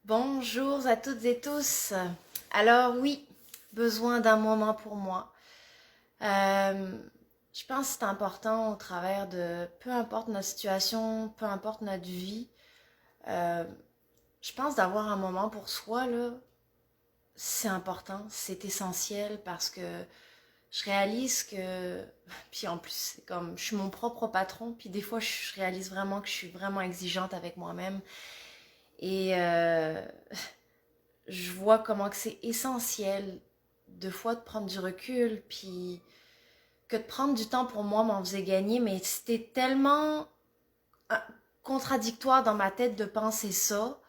Bonjour à toutes et tous. Alors oui, besoin d'un moment pour moi. Euh, je pense que c'est important au travers de peu importe notre situation, peu importe notre vie. euh, je pense d'avoir un moment pour soi, là, c'est important, c'est essentiel parce que je réalise que, puis en plus, c'est comme, je suis mon propre patron, puis des fois, je réalise vraiment que je suis vraiment exigeante avec moi-même. Et je vois comment que c'est essentiel de fois de prendre du recul, puis que de prendre du temps pour moi m'en faisait gagner, mais c'était tellement euh, contradictoire dans ma tête de penser ça,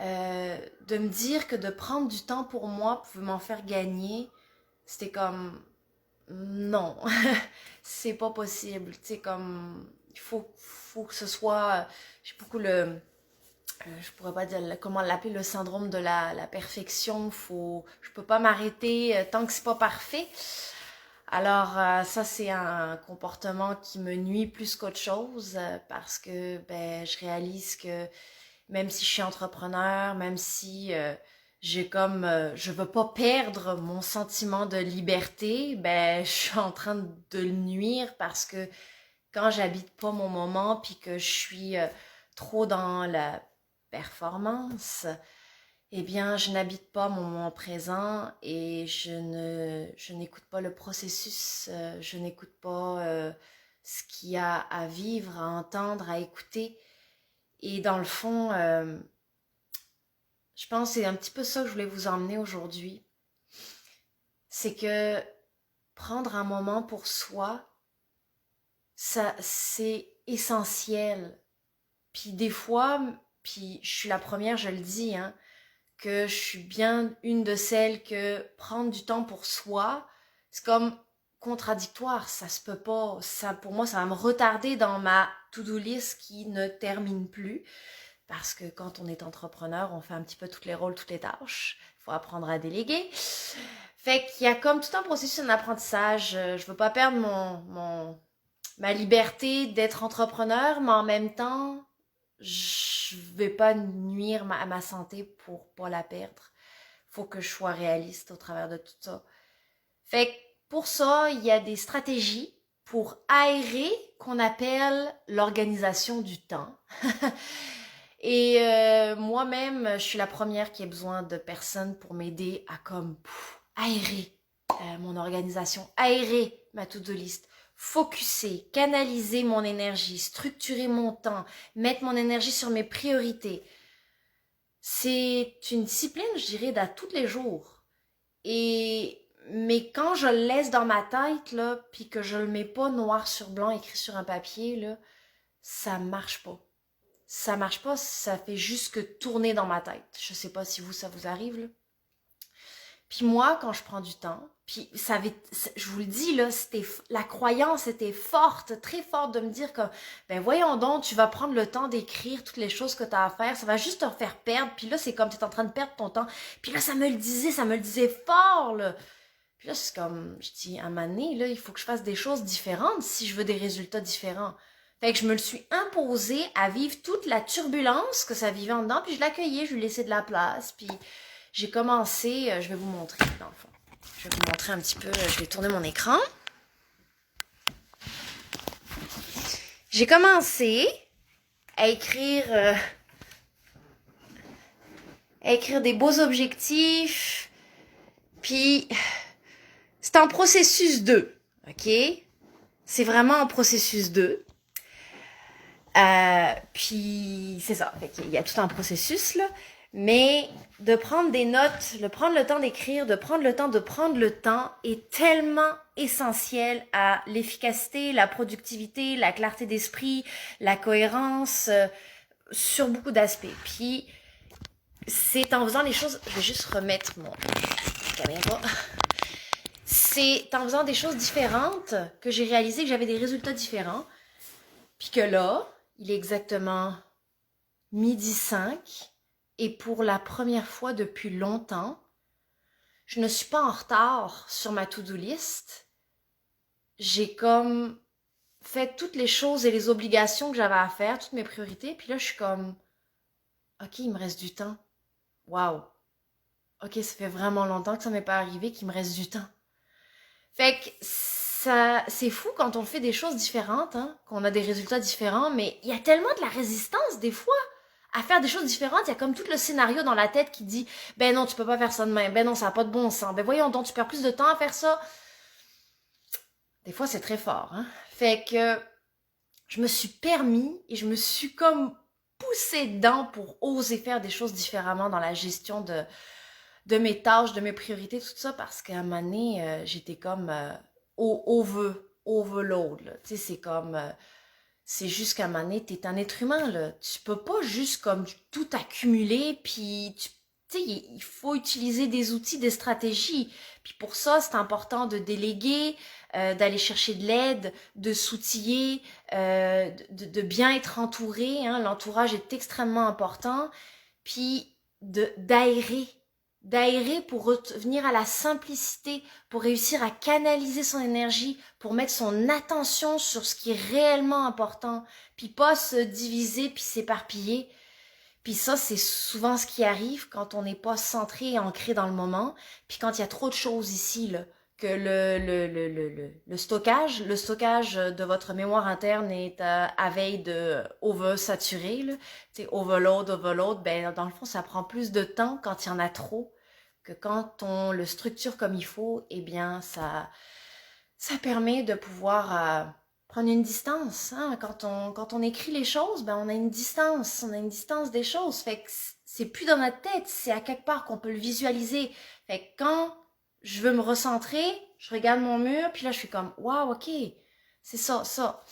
de me dire que de prendre du temps pour moi pouvait m'en faire gagner, c'était comme non, c'est pas possible, tu sais, comme il faut que ce soit, j'ai beaucoup je pourrais pas dire comment l'appeler, le syndrome de la perfection. Je peux pas m'arrêter tant que c'est pas parfait. Alors ça c'est un comportement qui me nuit plus qu'autre chose parce que ben je réalise que même si je suis entrepreneur, même si je veux pas perdre mon sentiment de liberté, ben je suis en train de le nuire parce que quand j'habite pas mon moment puis que je suis trop dans la performance, eh bien, je n'habite pas mon moment présent et je n'écoute pas le processus, je n'écoute pas ce qu'il y a à vivre, à entendre, à écouter. Et dans le fond, je pense que c'est un petit peu ça que je voulais vous emmener aujourd'hui. C'est que prendre un moment pour soi, ça, c'est essentiel. Puis des fois, puis je suis la première, je le dis, hein, que je suis bien une de celles que prendre du temps pour soi, c'est comme contradictoire, ça se peut pas. Ça, pour moi, ça va me retarder dans ma to-do list qui ne termine plus. Parce que quand on est entrepreneur, on fait un petit peu tous les rôles, toutes les tâches. Il faut apprendre à déléguer. Fait qu'il y a comme tout un processus d'apprentissage. Je veux pas perdre ma liberté d'être entrepreneur, mais en même temps, je vais pas nuire à ma santé pour pas la perdre. Faut que je sois réaliste au travers de tout ça. Fait que pour ça, il y a des stratégies pour aérer qu'on appelle l'organisation du temps. Et moi-même, je suis la première qui a besoin de personnes pour m'aider à comme aérer mon organisation, aérer ma to-do list, focuser, canaliser mon énergie, structurer mon temps, mettre mon énergie sur mes priorités. C'est une discipline, je dirais, d'à tous les jours. Mais quand je le laisse dans ma tête, là, puis que je le mets pas noir sur blanc écrit sur un papier, là, ça marche pas. Ça marche pas, ça fait juste que tourner dans ma tête. Je sais pas si vous, ça vous arrive, là. Puis moi, quand je prends du temps, puis je vous le dis, là, la croyance était forte, très forte de me dire que, ben voyons donc, tu vas prendre le temps d'écrire toutes les choses que tu as à faire, ça va juste te faire perdre, puis là, c'est comme tu es en train de perdre ton temps. Puis là, ça me le disait fort, là. Puis là, c'est comme, je dis, à un moment donné, là, il faut que je fasse des choses différentes si je veux des résultats différents. Fait que je me le suis imposé à vivre toute la turbulence que ça vivait en dedans, puis je l'accueillais, je lui laissais de la place, puis j'ai commencé, je vais vous montrer dans le fond. Je vais vous montrer un petit peu, je vais tourner mon écran. J'ai commencé à écrire des beaux objectifs, puis c'est en processus 2, ok? C'est vraiment en processus 2. Puis c'est ça, fait qu'il y a tout un processus là, mais de prendre des notes, de prendre le temps d'écrire, de prendre le temps est tellement essentiel à l'efficacité, la productivité, la clarté d'esprit, la cohérence, sur beaucoup d'aspects. Puis c'est en faisant les choses, je vais juste remettre mon caméra. C'est en faisant des choses différentes que j'ai réalisé que j'avais des résultats différents. Puis que là, il est exactement 12h05 et pour la première fois depuis longtemps, je ne suis pas en retard sur ma to-do list. J'ai comme fait toutes les choses et les obligations que j'avais à faire, toutes mes priorités, puis là je suis comme, ok, il me reste du temps. waouh, ok, ça fait vraiment longtemps que ça m'est pas arrivé, qu'il me reste du temps. Fait que ça, c'est fou quand on fait des choses différentes, hein, qu'on a des résultats différents, mais il y a tellement de la résistance des fois à faire des choses différentes. Il y a comme tout le scénario dans la tête qui dit, ben non, tu peux pas faire ça de même, ben non, ça a pas de bon sens, ben voyons donc, tu perds plus de temps à faire ça. Des fois, c'est très fort, hein. Fait que je me suis permis et je me suis comme poussée dedans pour oser faire des choses différemment dans la gestion de mes tâches, de mes priorités, tout ça, parce qu'à un moment donné, j'étais comme overload, là. Tu sais, c'est comme, c'est juste qu'à un moment donné, t'es un être humain, là. Tu peux pas juste comme tout accumuler, puis tu sais, il faut utiliser des outils, des stratégies. Puis pour ça, c'est important de déléguer, d'aller chercher de l'aide, de s'outiller, de bien être entouré, hein. L'entourage est extrêmement important. Puis d'aérer pour revenir à la simplicité, pour réussir à canaliser son énergie, pour mettre son attention sur ce qui est réellement important, puis pas se diviser puis s'éparpiller. Puis ça, c'est souvent ce qui arrive quand on n'est pas centré et ancré dans le moment, puis quand il y a trop de choses ici, là, que le stockage de votre mémoire interne est à veille de oversaturé, là. Tu sais, overload, ben dans le fond, ça prend plus de temps quand il y en a trop que quand on le structure comme il faut, eh bien, ça permet de pouvoir prendre une distance. Hein? Quand on écrit les choses, ben on a une distance des choses. Fait que c'est plus dans notre tête, c'est à quelque part qu'on peut le visualiser. Fait que quand je veux me recentrer, je regarde mon mur, puis là je suis comme, waouh, ok, c'est ça, ça.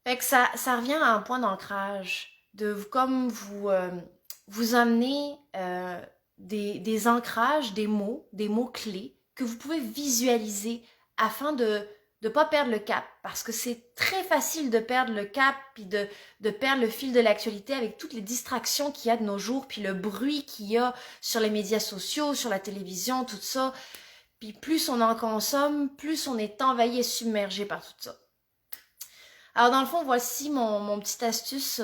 Fait que ça revient à un point d'ancrage, de comme vous amener des ancrages, des mots clés que vous pouvez visualiser afin de ne pas perdre le cap. Parce que c'est très facile de perdre le cap, puis de perdre le fil de l'actualité avec toutes les distractions qu'il y a de nos jours, puis le bruit qu'il y a sur les médias sociaux, sur la télévision, tout ça. Puis plus on en consomme, plus on est envahi et submergé par tout ça. Alors dans le fond, voici mon petite astuce,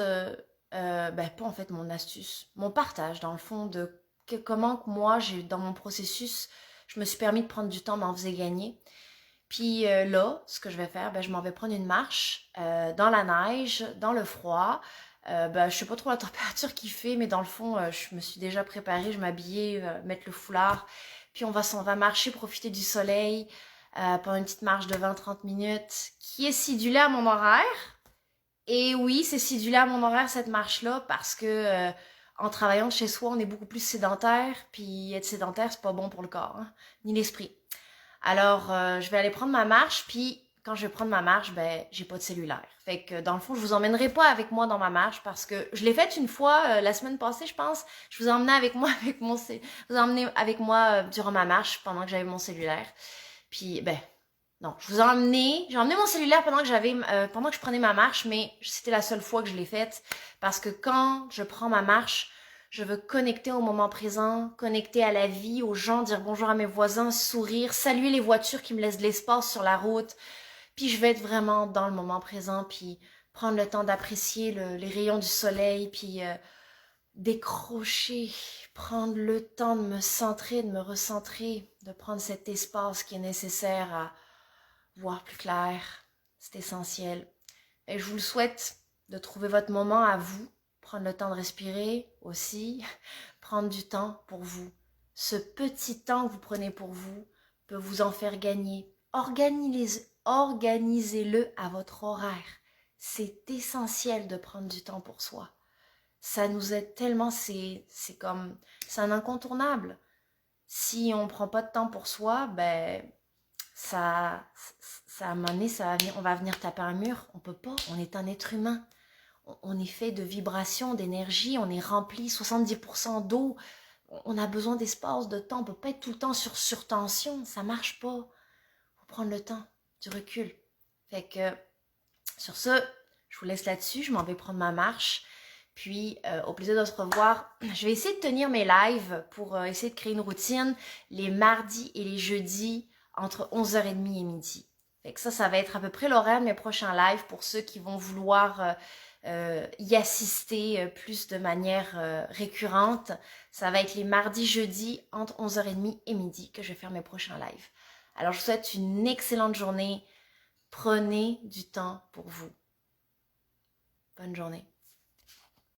ben pas en fait mon astuce, mon partage dans le fond de comment que moi, dans mon processus, je me suis permis de prendre du temps, m'en faisait gagner. Puis là, ce que je vais faire, ben je m'en vais prendre une marche dans la neige, dans le froid. Ben, je sais pas trop la température qu'il fait, mais dans le fond, je me suis déjà préparée, je m'habillais, mettre le foulard. Puis on va marcher, profiter du soleil pendant une petite marche de 20-30 minutes qui est sidulée à mon horaire. Et oui, c'est sidulé à mon horaire cette marche-là parce que en travaillant de chez soi, on est beaucoup plus sédentaire. Puis être sédentaire, c'est pas bon pour le corps, hein, ni l'esprit. Alors, je vais aller prendre ma marche, puis quand je vais prendre ma marche, ben, j'ai pas de cellulaire. Fait que dans le fond, je vous emmènerai pas avec moi dans ma marche parce que je l'ai faite une fois la semaine passée, je pense. Je vous ai emmené avec moi je vous ai emmené avec moi durant ma marche pendant que j'avais mon cellulaire. Puis ben non, j'ai emmené mon cellulaire pendant que je prenais ma marche, mais c'était la seule fois que je l'ai faite parce que quand je prends ma marche, je veux connecter au moment présent, connecter à la vie, aux gens, dire bonjour à mes voisins, sourire, saluer les voitures qui me laissent de l'espace sur la route. Puis je vais être vraiment dans le moment présent, puis prendre le temps d'apprécier les rayons du soleil, puis décrocher, prendre le temps de me centrer, de me recentrer, de prendre cet espace qui est nécessaire à voir plus clair. C'est essentiel. Et je vous le souhaite de trouver votre moment à vous, prendre le temps de respirer aussi, prendre du temps pour vous. Ce petit temps que vous prenez pour vous peut vous en faire gagner. Organisez-le à votre horaire. C'est essentiel de prendre du temps pour soi. Ça nous aide tellement, c'est un incontournable. Si on ne prend pas de temps pour soi, ben ça à un moment donné, on va venir taper un mur. On peut pas, on est un être humain. On est fait de vibrations, d'énergie, on est rempli 70% d'eau. On a besoin d'espace, de temps. On peut pas être tout le temps sur surtension. Ça marche pas. Faut prendre le temps, du recul. Fait que, sur ce, je vous laisse là-dessus. Je m'en vais prendre ma marche. Puis, au plaisir de se revoir. Je vais essayer de tenir mes lives pour essayer de créer une routine les mardis et les jeudis entre 11h30 et midi. Fait que ça va être à peu près l'horaire de mes prochains lives pour ceux qui vont vouloir y assister plus de manière récurrente, ça va être les mardis, jeudis entre 11h30 et midi que je vais faire mes prochains lives. Alors je vous souhaite une excellente journée. Prenez du temps pour vous. Bonne journée.